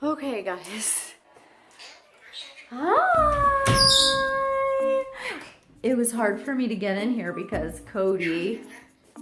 Okay, guys. Hi! It was hard for me to get in here because Cody...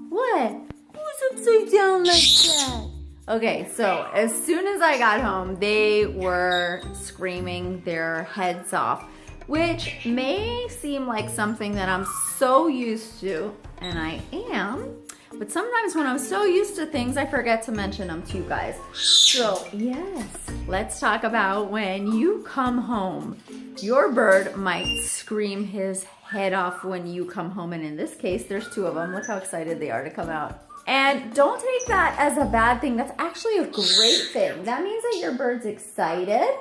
What? Who's upside down like that? Okay, so as soon as I got home, they were screaming their heads off, which may seem like something that I'm so used to, and I am. But sometimes when I'm so used to things, I forget to mention them to you guys. So, yes, let's talk about when you come home. Your bird might scream his head off when you come home. And in this case, there's two of them. Look how excited they are to come out. And don't take that as a bad thing. That's actually a great thing. That means that your bird's excited.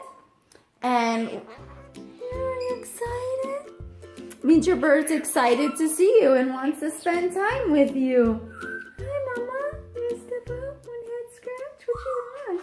And are you excited? Means your bird's excited to see you and wants to spend time with you. Hi, Mama. You want to step up? One head scratch? What you want?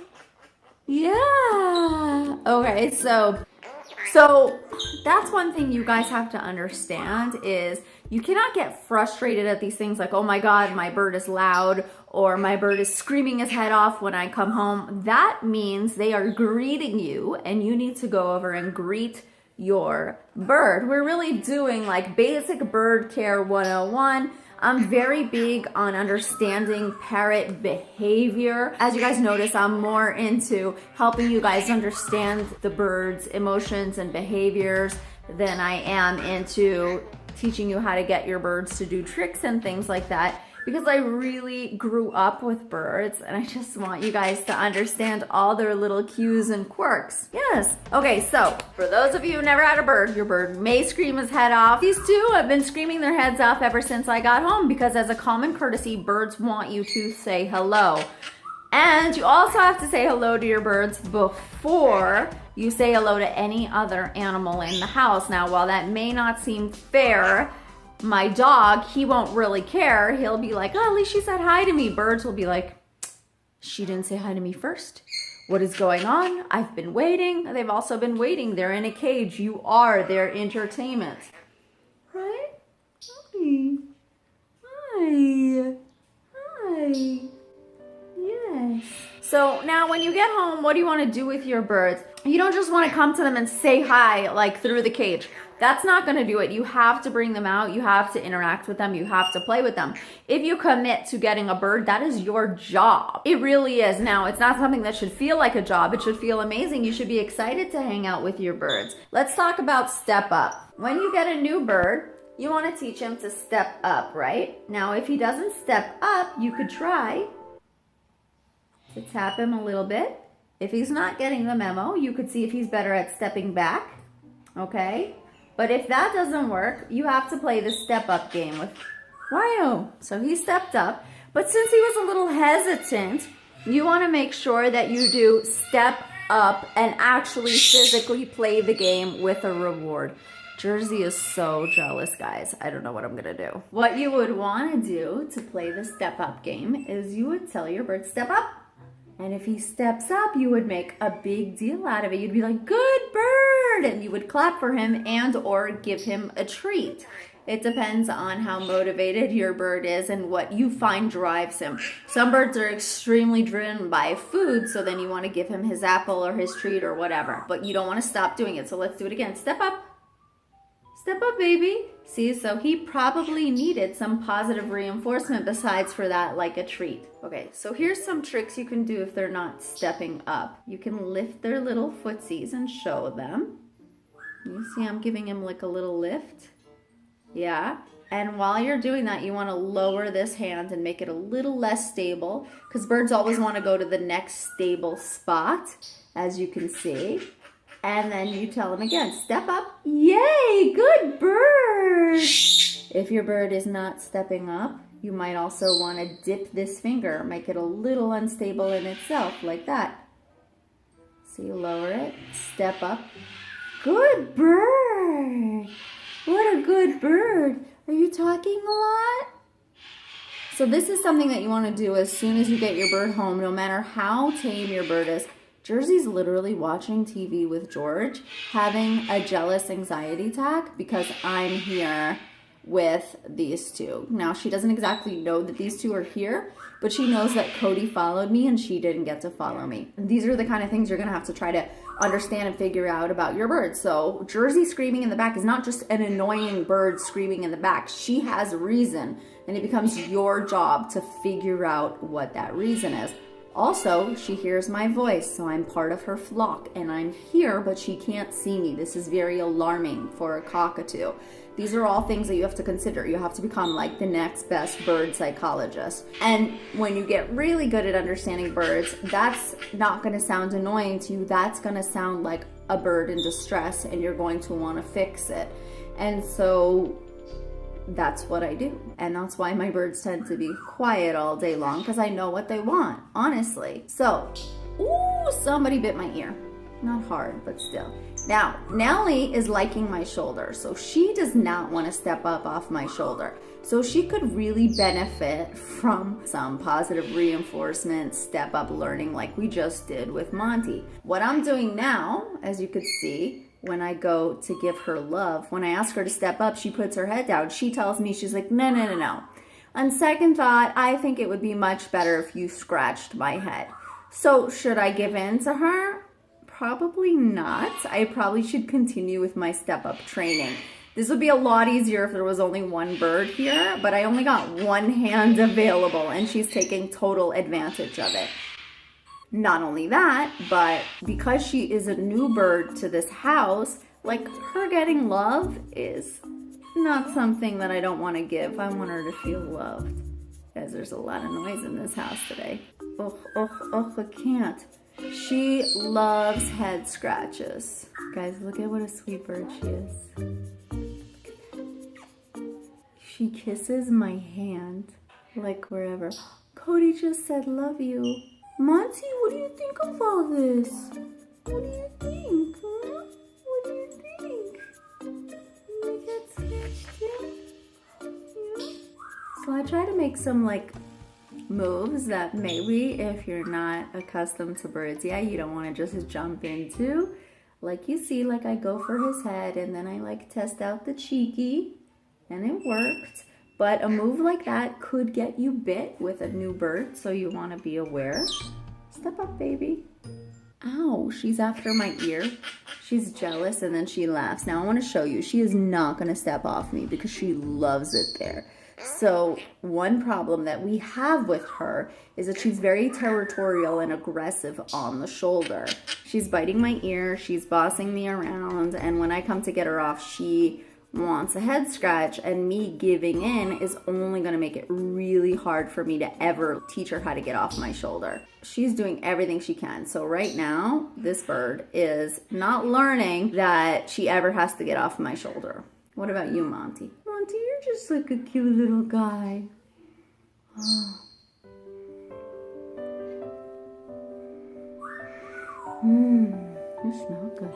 Yeah. Okay, so that's one thing you guys have to understand is you cannot get frustrated at these things like, oh my God, my bird is loud or my bird is screaming his head off when I come home. That means they are greeting you and you need to go over and greet your bird. We're really doing like basic bird care 101. I'm very big on understanding parrot behavior. As you guys notice, I'm more into helping you guys understand the bird's emotions and behaviors than I am into teaching you how to get your birds to do tricks and things like that, because I really grew up with birds and I just want you guys to understand all their little cues and quirks. Yes. Okay, so for those of you who never had a bird, your bird may scream his head off. These two have been screaming their heads off ever since I got home because as a common courtesy, birds want you to say hello. And you also have to say hello to your birds before you say hello to any other animal in the house. Now, while that may not seem fair, my dog, he won't really care. He'll be like, oh, at least she said hi to me. Birds will be like, she didn't say hi to me first. What is going on? I've been waiting. They've also been waiting. They're in a cage. You are their entertainment. Right? Hi. Hi. Hi. Yes. So now when you get home, what do you want to do with your birds? You don't just want to come to them and say hi like through the cage. That's not going to do it. You have to bring them out. You have to interact with them. You have to play with them. If you commit to getting a bird, that is your job. It really is. Now, it's not something that should feel like a job. It should feel amazing. You should be excited to hang out with your birds. Let's talk about step up. When you get a new bird, you want to teach him to step up, right? Now, if he doesn't step up, you could try to tap him a little bit. If he's not getting the memo, you could see if he's better at stepping back, okay? But if that doesn't work, you have to play the step up game with Ryo. So he stepped up, but since he was a little hesitant, you want to make sure that you do step up and actually physically play the game with a reward. Jersey is so jealous, guys. I don't know what I'm gonna do. What you would want to do to play the step up game is you would tell your bird, step up. And if he steps up, you would make a big deal out of it. You'd be like, good bird! And you would clap for him and or give him a treat. It depends on how motivated your bird is and what you find drives him. Some birds are extremely driven by food, so then you want to give him his apple or his treat or whatever. But you don't want to stop doing it. So let's do it again. Step up. Step up, baby. See, so he probably needed some positive reinforcement besides for that, like a treat. Okay, so here's some tricks you can do if they're not stepping up. You can lift their little footsies and show them. You see I'm giving him like a little lift. Yeah, and while you're doing that, you want to lower this hand and make it a little less stable because birds always want to go to the next stable spot, as you can see. And then you tell him again, step up. Yay, good bird. If your bird is not stepping up, you might also want to dip this finger, make it a little unstable in itself, like that. So you lower it, step up. Good bird. What a good bird. Are you talking a lot? So this is something that you want to do as soon as you get your bird home, no matter how tame your bird is. Jersey's literally watching TV with George, having a jealous anxiety attack because I'm here with these two. Now, she doesn't exactly know that these two are here, but she knows that Cody followed me and she didn't get to follow me. And these are the kind of things you're gonna have to try to understand and figure out about your bird. So Jersey screaming in the back is not just an annoying bird screaming in the back. She has a reason, and it becomes your job to figure out what that reason is. Also, she hears my voice, so I'm part of her flock, and I'm here, but she can't see me. This is very alarming for a cockatoo. These are all things that you have to consider. You have to become like the next best bird psychologist. And when you get really good at understanding birds, that's not going to sound annoying to you. That's going to sound like a bird in distress, and you're going to want to fix it. And so that's what I do. And that's why my birds tend to be quiet all day long, because I know what they want, honestly. So, ooh, somebody bit my ear. Not hard, but still. Now, Nellie is liking my shoulder, so she does not want to step up off my shoulder. So she could really benefit from some positive reinforcement, step up learning like we just did with Monty. What I'm doing now, as you could see, when I go to give her love, when I ask her to step up, she puts her head down. She tells me, she's like, no, no, no, no. On second thought, I think it would be much better if you scratched my head. So should I give in to her? Probably not. I probably should continue with my step up training. This would be a lot easier if there was only one bird here, but I only got one hand available and she's taking total advantage of it. Not only that, but because she is a new bird to this house, like her getting love is not something that I don't want to give. I want her to feel loved. Guys, there's a lot of noise in this house today. Oh, I can't. She loves head scratches. Guys, look at what a sweet bird she is. She kisses my hand, like wherever. Cody just said, love you. Monty, what do you think of all this? What do you think, huh? What do you think? You get scratched too? Yeah. So I try to make some like moves that maybe if you're not accustomed to birds yet, you don't want to just jump into. Like you see, like I go for his head and then I like test out the cheeky and it worked. But a move like that could get you bit with a new bird, so you want to be aware. Step up, baby. Ow, she's after my ear. She's jealous and then she laughs. Now I want to show you, she is not going to step off me because she loves it there. So one problem that we have with her is that she's very territorial and aggressive on the shoulder. She's biting my ear, she's bossing me around, and when I come to get her off, she wants a head scratch, and me giving in is only going to make it really hard for me to ever teach her how to get off my shoulder. She's doing everything she can. So right now, this bird is not learning that she ever has to get off my shoulder. What about you, Monty? Monty, you're just like a cute little guy. Oh. You smell good.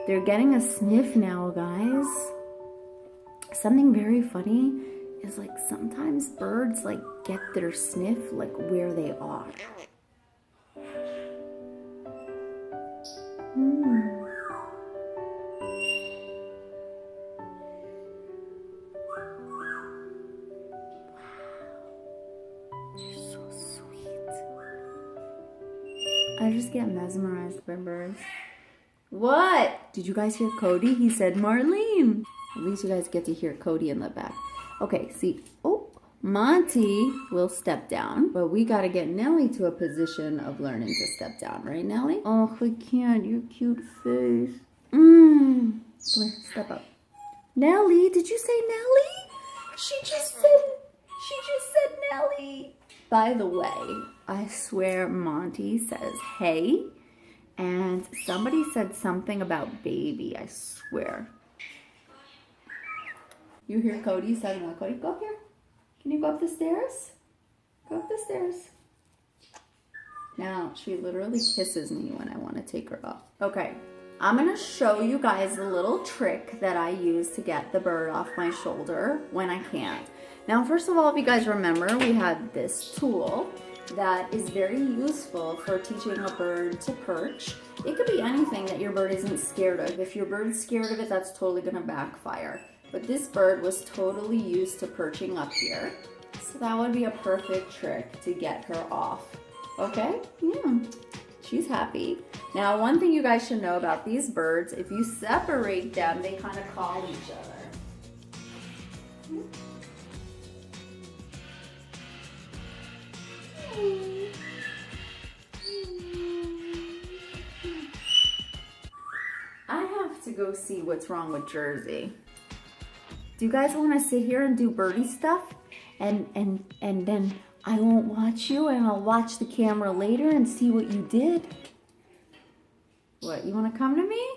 They're getting a sniff now, guys. Something very funny is like sometimes birds like get their sniff like where they are. I just get mesmerized by birds. What? Did you guys hear Cody? He said Marlene. At least you guys get to hear Cody in the back. Okay, see. Oh, Monty will step down, but we got to get Nellie to a position of learning to step down. Right, Nellie? Oh, I can't. Your cute face. Come here, step up. Nellie, did you say Nellie? She just said Nellie. By the way, I swear Monty says hey, and somebody said something about baby, I swear. You hear Cody saying, no, Cody, go up here. Can you go up the stairs? Go up the stairs. Now, she literally kisses me when I want to take her off. Okay, I'm going to show you guys a little trick that I use to get the bird off my shoulder when I can't. Now, first of all, if you guys remember, we had this tool that is very useful for teaching a bird to perch. It could be anything that your bird isn't scared of. If your bird's scared of it, that's totally going to backfire. But this bird was totally used to perching up here. So that would be a perfect trick to get her off. Okay? Yeah. She's happy. Now, one thing you guys should know about these birds, if you separate them, they kind of call each other. I have to go see what's wrong with Jersey. Do you guys want to sit here and do birdie stuff? And then I won't watch you and I'll watch the camera later and see what you did? What, you want to come to me?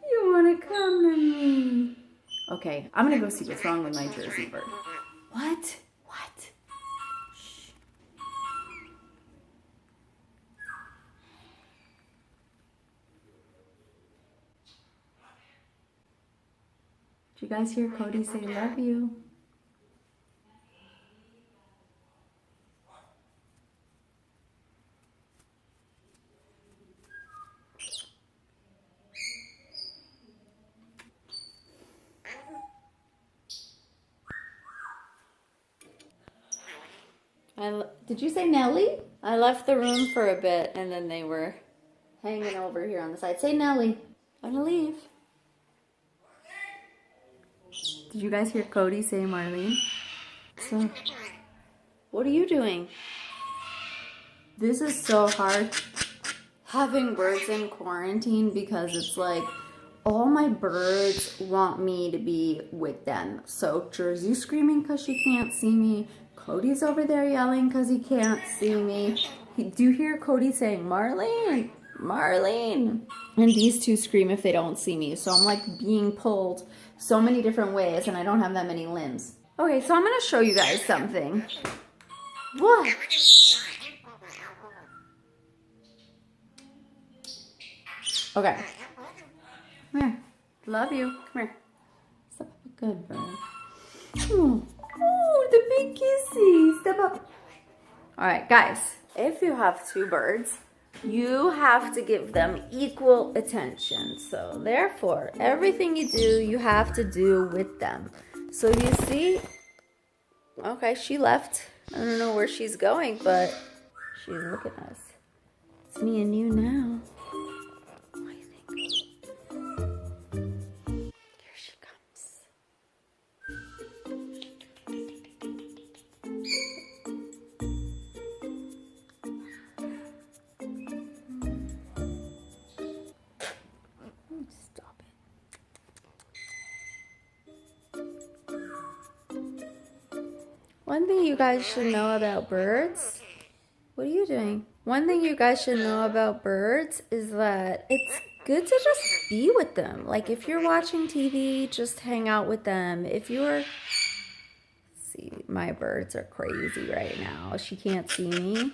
You want to come to me? Okay, I'm going to go see what's wrong with my Jersey bird. What? What? Shh. Did you guys hear Cody say love you? Did you say Nellie? I left the room for a bit and then they were hanging over here on the side. Say Nellie. I'm gonna leave. Did you guys hear Cody say Marlene? So, what are you doing? This is so hard having birds in quarantine because it's like all my birds want me to be with them. So Jersey's screaming because she can't see me. Cody's over there yelling because he can't see me. Do you hear Cody saying, Marlene? Marlene? And these two scream if they don't see me. So I'm like being pulled so many different ways and I don't have that many limbs. Okay, so I'm going to show you guys something. What? Okay. Come here. Love you. Come here. Step up. Good bird. Oh, the big kissy. Step up. All right, guys. If you have two birds, you have to give them equal attention. So therefore, everything you do, you have to do with them. So you see, okay, she left. I don't know where she's going, but she's looking at us. It's me and you now. What do you think? Here she comes. Stop it. One thing you guys should know about birds, what are you doing? One thing you guys should know about birds is that it's good to just be with them. Like if you're watching TV, just hang out with them. If you're, see, my birds are crazy right now. She can't see me.